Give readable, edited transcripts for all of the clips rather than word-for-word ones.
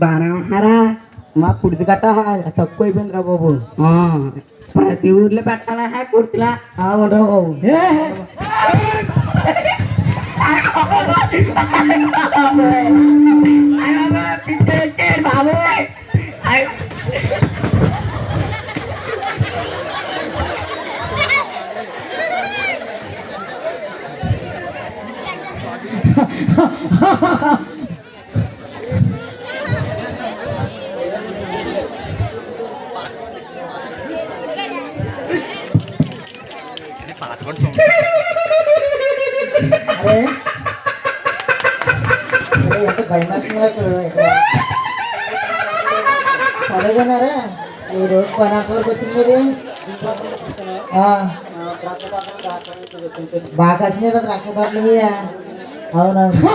బాగానే ఉంటున్నారా? మా కుడిది గట్ట తక్కువ అయిపోయిందిరా బాబు. ప్రతి ఊర్లో పెట్టాలా కుర్తిలా? అవునరా బాబు. బాబు ఎంత భయం సరేగానారా ఈ రోజు పని వరకు వచ్చింది బాగా కాసినాయి కదా రక్షణ తోటలు మీద. అవునవును.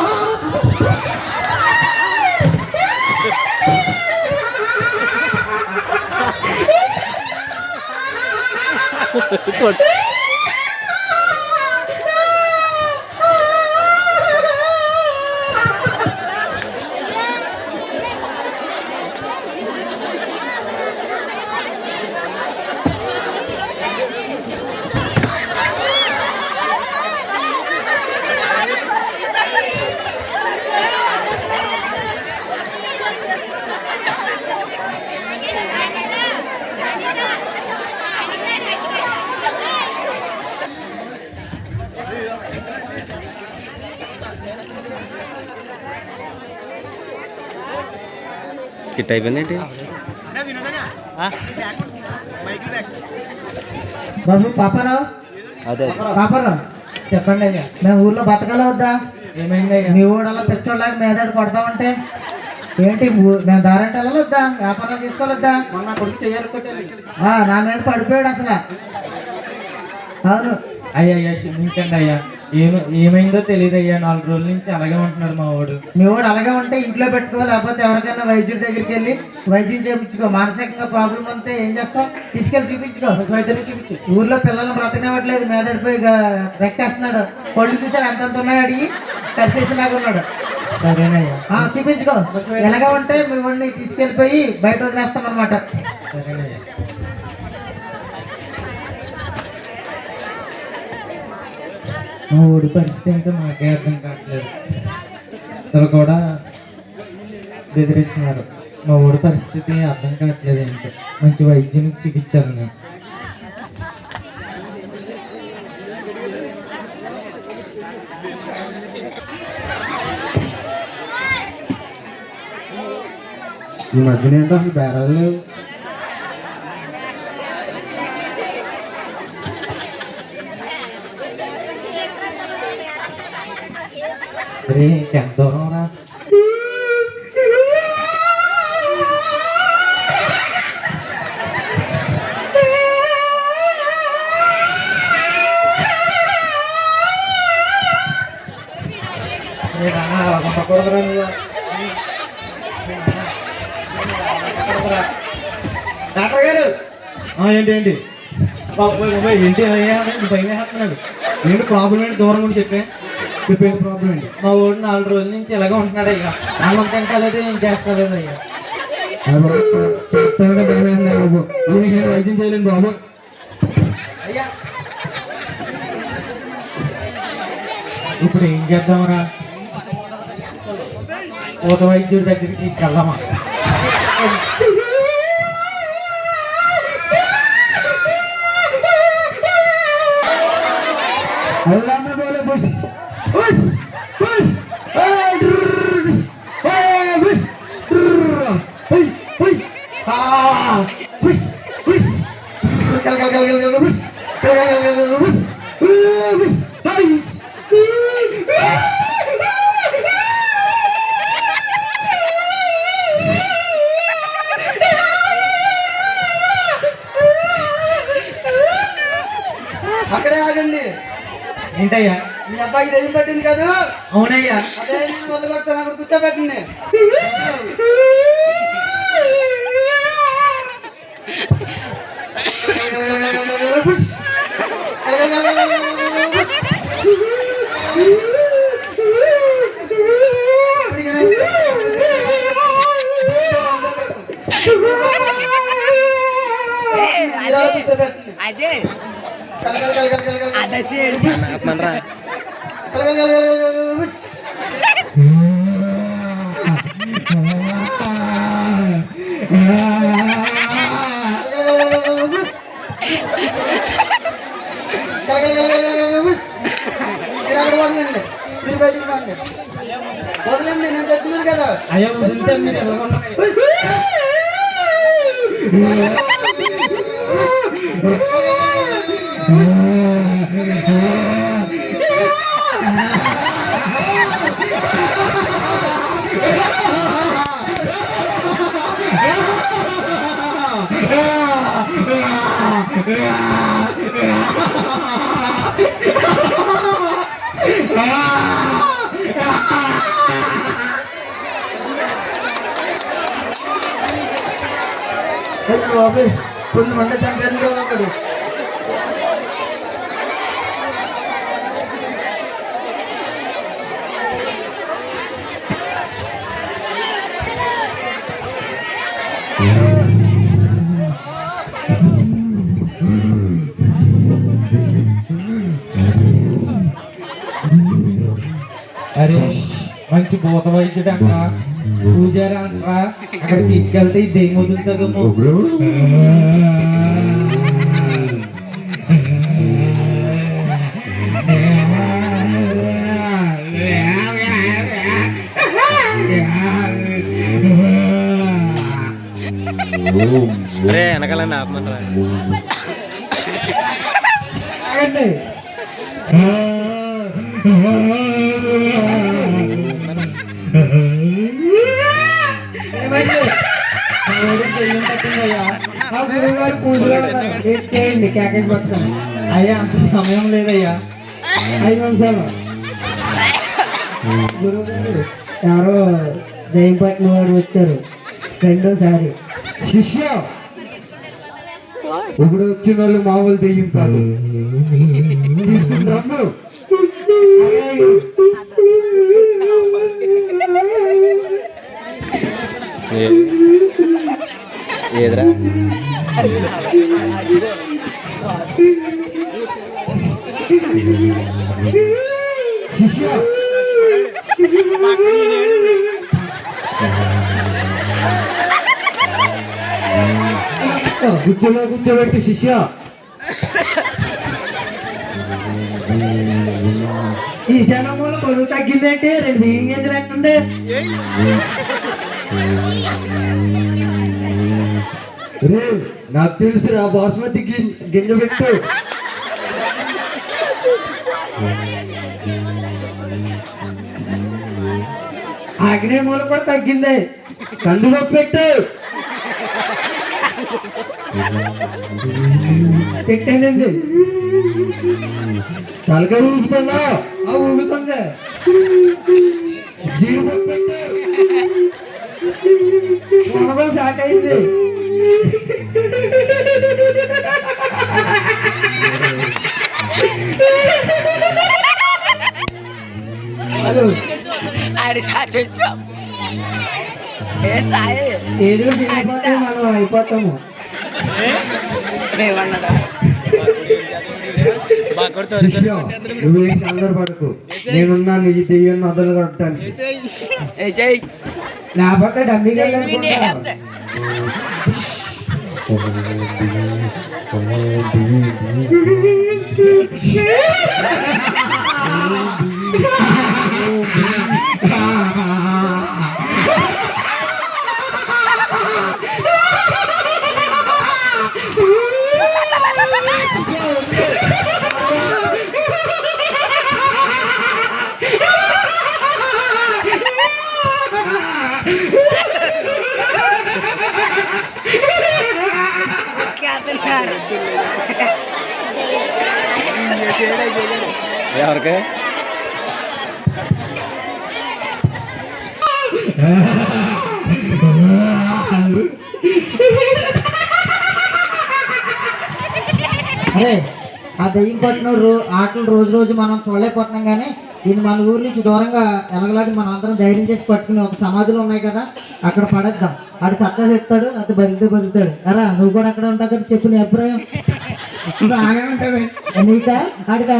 స్కిట్ అయిపోయింది. బాబు పాపారావు, అదే పాపారావు చెప్పండి అయ్యా, మేము ఊర్లో బతకాల వద్దా? ఏమైంది మీ ఊడలా పెచ్చోళ్ళకి మీదాడు కొడతామంటే ఏంటి? మేము దారంటే వద్దా? వ్యాపారం చేసుకోవద్దా? నా మీద పడిపోయాడు అసలు. అవును అయ్యా క్షమించండి అయ్యా. ఏమైందో తెలియదు అయ్యా. 4 రోజుల నుంచి అలాగే ఉంటున్నారు మా వాడు. మీ వాడు అలాగే ఉంటే ఇంట్లో పెట్టుకో, లేకపోతే ఎవరికైనా వైద్యుడి దగ్గరికి వెళ్ళి వైద్యం చేయించుకో. మానసికంగా ప్రాబ్లం ఉంటే ఏం చేస్తావు? తీసుకెళ్ళి చూపించుకో. వైద్యుని చూపించు. ఊర్లో పిల్లల్ని బ్రతకనివ్వట్లేదు, మీదడిపోయి రెక్కేస్తున్నాడు. పళ్ళు చూసాడు ఎంతంత ఉన్నాయో అడిగి కరిచేసేలాగా ఉన్నాడు. సరేనయ్యా చూపించుకో. ఎలాగా ఉంటే మీ వాడిని తీసుకెళ్ళిపోయి బయట వదిలేస్తాం అనమాట. సరేనయ్యా. మా ఊడి పరిస్థితి ఏంటో మాకే అర్థం కావట్లేదు. అసలు కూడా బెదిరిస్తున్నారు. మా ఊడి పరిస్థితి అర్థం కావట్లేదు ఏంటో. మంచి వైద్యం చికిత్సాలి నేను. ఈ మధ్యన ఏంటో అసలు బేరాలు లేవు. ఎంత దూరం రా? డాక్టర్ గారు ఏంటి ఏంటి అయ్యా? భయం వేస్తున్నాడు. ఏంటి ప్రాబ్లం ఏంటి? దూరం కూడా చెప్పేది ప్రాబ్లం ఏంటి? మా ఊరు 4 రోజుల నుంచి ఇలాగే ఉంటున్నాడు అయ్యా. అన్నం తింటాలేదు, ఏం చేస్తాలేదు అయ్యా. వైద్యం చేయలేను బాబు. అయ్యా ఇప్పుడు ఏం చేద్దామరా? పూత వైద్యుడి దగ్గరికి తీసుకెళ్దామా? అక్కడే ఆగండి. ఏంటయ్యా? మీ అబ్బాయికి దెయ్యం పట్టింది కదా? అవునయ్యా. అదే మొదలు కొడతాను, అక్కడ కూర్చోబెట్టండి. అదే కల కల కల కల కల అదే సేడు ఆపమనరా. కల కల కల కల ఉష్. వదలండి నేను చెప్తున్నాను కదా. అయ్యో వదిలితే మీరు ఎలా ఉన్నారు? బాబు కొంతమంది చంపేందుకు ఒకడు అరే మంచి భూత వైద్యుడు అంట, పూజారి అంటరా, అక్కడ తీసుకెళ్తే ఈ దెయ్యం వదులుతుందేమో. అరే వెనకాలండి ఆపమనరా. ఆగండి. ఏమైంది? దెయ్యం పట్టిందయ్యా. ఆ గురువుగారు పూజలో ఉన్నారు. ఎక్కేయండి క్యాకేజ్ పట్టుకొని. అయ్యా అంత సమయం లేదయ్యా, 5 నిమిషాలు. గురువు గారు ఎవరో దయ్యం పట్టిన వాడు వచ్చారు రెండోసారి. శిష్య, ఇప్పుడు వచ్చిన వాళ్ళు మామూలు దెయ్యం కాదు. తీసుకుని రమ్ము. ఏదిరా శిష్య, గుజ్జలో కూర్చోబెట్టి శిష్య. ఈ శనమూల పొడుగు తగ్గిందంటే 2 బియ్యం గింజలు ఎట్టుండే. రే నాకు తెలుసురా, బాస్మతి గింజ పెట్టు. ఆగ్నేయ మూల కూడా తగ్గింది. కందిపప్పు పెట్టు. పెట్టానండి. తలకాయ ఊగుతుందా? ఊగుతుంది. జీడిపప్పు పెట్టు. పొలగలు స్టార్ట్ అయింది. హలో ఆడి సాచొచ్చు ఏ సాయి ఏదో తినకపోతే మనం అయిపోతాము. ఏమన్నాడా శిష్య, నువ్వేం కంగారు పడకు, నేనున్నా నీ దెయ్యాన్ని వదలు కొట్టడానికి. ఏ చెయ్యి లేకపోతే డబ్బిగా ఎవరికి అరే ఆ దయ్యం పట్టిన ఆటలు రోజు రోజు మనం చూడలేకపోతున్నాం, కానీ ఇది మన ఊరి నుంచి దూరంగా ఎలాగలాగా మనం అందరం ధైర్యం చేసి పట్టుకుని ఒక సమాధులు ఉన్నాయి కదా, అక్కడ పడేద్దాం. ఆడు చక్కగా చెప్తాడు, అది బతికితే బతుకుతాడు. అరా నువ్వు కూడా అక్కడ ఉంటావు కదా, చెప్పు నీ అభిప్రాయం. బాగా ఉంటుంది. నీకా అడగా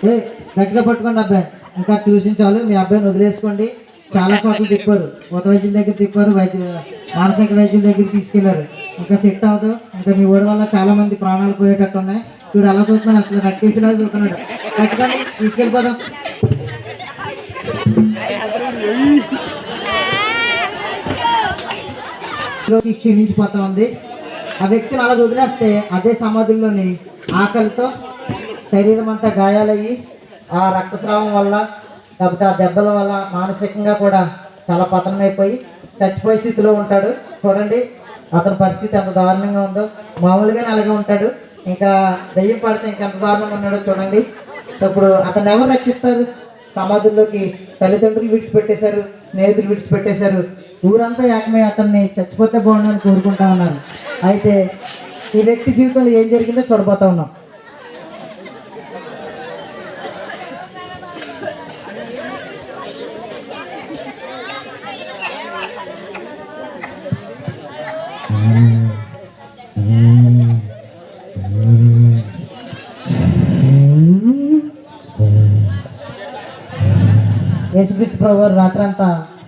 ఏ గట్టిగా పట్టుకోండి అబ్బాయి, ఇంకా చూసించాలు. మీ అబ్బాయిని వదిలేసుకోండి. చాలా చోట్ల తిప్పారు, కొత్త వైద్యుల దగ్గర తిప్పారు, మానసిక వైద్యుల దగ్గర తీసుకెళ్లారు. ఇంకా సెట్ అవ్వదు. ఇంకా మీ ఊడి వల్ల చాలా మంది ప్రాణాలు పోయేటట్టు ఉన్నాయి. చూడు అలా చూస్తున్నాడు, అసలు కట్టేసిలా చూస్తున్నాడు. కట్టుకోండి, తీసుకెళ్ళిపోదాం. క్షీణించిపోతా ఉంది. ఆ వ్యక్తిని అలా వదిలేస్తే అదే సమాధుల్లోని ఆకలితో శరీరం అంతా గాయాలయ్యి ఆ రక్తస్రావం వల్ల లేకపోతే ఆ దెబ్బల వల్ల మానసికంగా కూడా చాలా పతనమైపోయి చచ్చిపోయే స్థితిలో ఉంటాడు. చూడండి అతని పరిస్థితి ఎంత దారుణంగా ఉందో. మామూలుగానే అలాగే ఉంటాడు, ఇంకా దయ్యం పడితే ఇంకెంత దారుణంగా ఉన్నాడో చూడండి. ఇప్పుడు అతను ఎవరు రక్షిస్తారు? సమాధుల్లోకి తల్లిదండ్రులు విడిచిపెట్టేశారు, స్నేహితులు విడిచిపెట్టేశారు, ఊరంతా ఏకమై అతన్ని చచ్చిపోతే బాగుండని కోరుకుంటా ఉన్నారు. అయితే ఈ వ్యక్తి జీవితంలో ఏం జరిగిందో చూడబోతా ఉన్నాం. యేసుక్రీస్తు ప్రభు వారు రాత్రంతా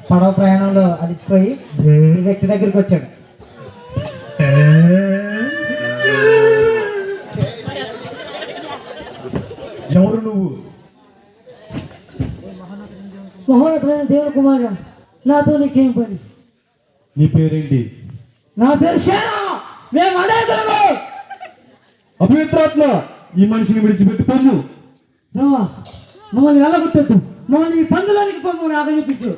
పడవ ప్రయాణంలో అలసిపోయి ఈ వ్యక్తి దగ్గరికి వచ్చాడు. ఎవరు నువ్వు? మహోన్నతమైన దేవుని కుమారుడు, నాతో నీకేం పని? నీ పేరేంటి? నా పేరు శేనా. మేము అనేకులము. అపవిత్రాత్మ, ఈ మనిషిని విడిచిపెట్టి పొమ్ము. మమ్మల్ని వెళ్ళగొట్టద్దు, మమ్మల్ని ఈ పందులోనికి పొమ్మని ఆజ్ఞాపించు.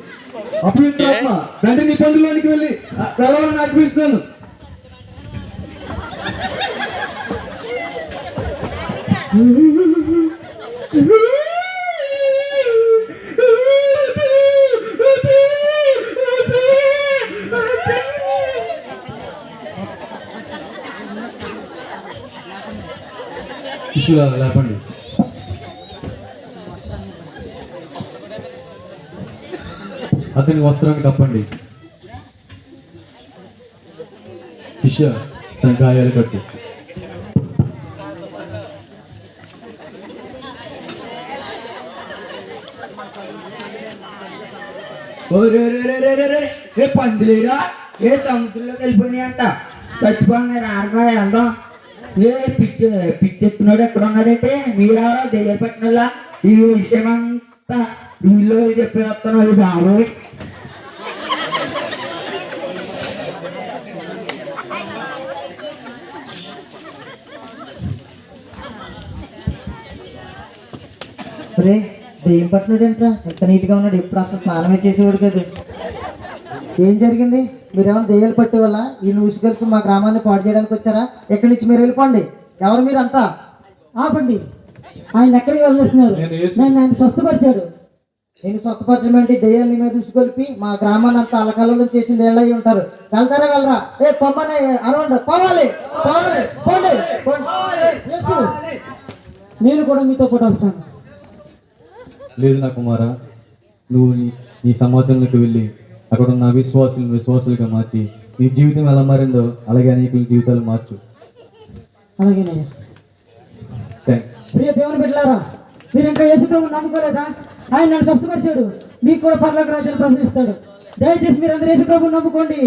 అపవిత్రాత్మ, వెంటనే నీ పందులోనికి వెళ్ళి వెళ్ళాలని ఆజ్ఞాపిస్తున్నాను. శిష్యులారా లేపండి. అతని వస్త్రాన్ని కప్పండి. శిష్య, తన గాయాలు కట్టు. రే పందులేరా, ఏ సముద్రంలోకి వెళ్ళిపోయినాయి అంట, చచ్చిపోయినారు. ఆడగా వెళ్దాం. ఏ పిచ్చెత్తున్నాడు ఎక్కడ ఉన్నాడంటే మీరెవరో దెయ్యాలు పెట్టినలా ఈ విషయం అంతా వీళ్ళు చెప్పి వస్తున్నాడు బాబు. రే దెయ్యం పట్టినాడు ఏంట్రా, ఎంత నీట్గా ఉన్నాడు, ఎప్పుడు అసలు స్నానమే చేసేవాడు కదా. ఏం జరిగింది? మీరేమైనా దెయ్యాలు పట్టే వల్ల ఈ న్యూస్గల్కి మా గ్రామాన్ని పాడు చేయడానికి వచ్చారా? ఎక్కడి నుంచి మీరు వెళ్ళిపోండి. ఎవరు మీరు అంతా? ఆపండి. ఆయన ఎక్కడికి వెళ్ళేస్తున్నారు? నేను ఆయన స్వస్థపరిచాడు. నేను స్వస్థపరచమంటే దెయ్యాన్ని మీద ఉసుకొలిపి మా గ్రామాన్ని అంతా అలకల్లో చేసింది ఏళ్ళయి ఉంటారు. వెళ్తారా వెళ్ళరా? ఏ పొమ్మనే అరవండి. పోవాలి పోవాలి, పోండి పోండి. నేను కూడా మీతో పాటు వస్తాను. లేదు నా కుమారా, నువ్వు నీ సమాజంలోకి వెళ్ళి అక్కడ ఉన్న విశ్వాసులుగా మార్చి నీ జీవితం ఎలా మారిందో అలాగే అనేకుల జీవితాలు మార్చు. అలాగేనయ్యా. థ్యాంక్స్. ప్రియ దేవుని బిడ్డలారా, మీరు ఇంకా యేసుప్రభువుని నమ్ముకోలేదా? ఆయన నన్ను స్వస్థపరిచాడు, మీకు కూడా పరలోక రాజ్యాన్ని ప్రసాదిస్తాడు. దయచేసి మీరు అందరూ యేసుప్రభువుని నమ్ముకోండి.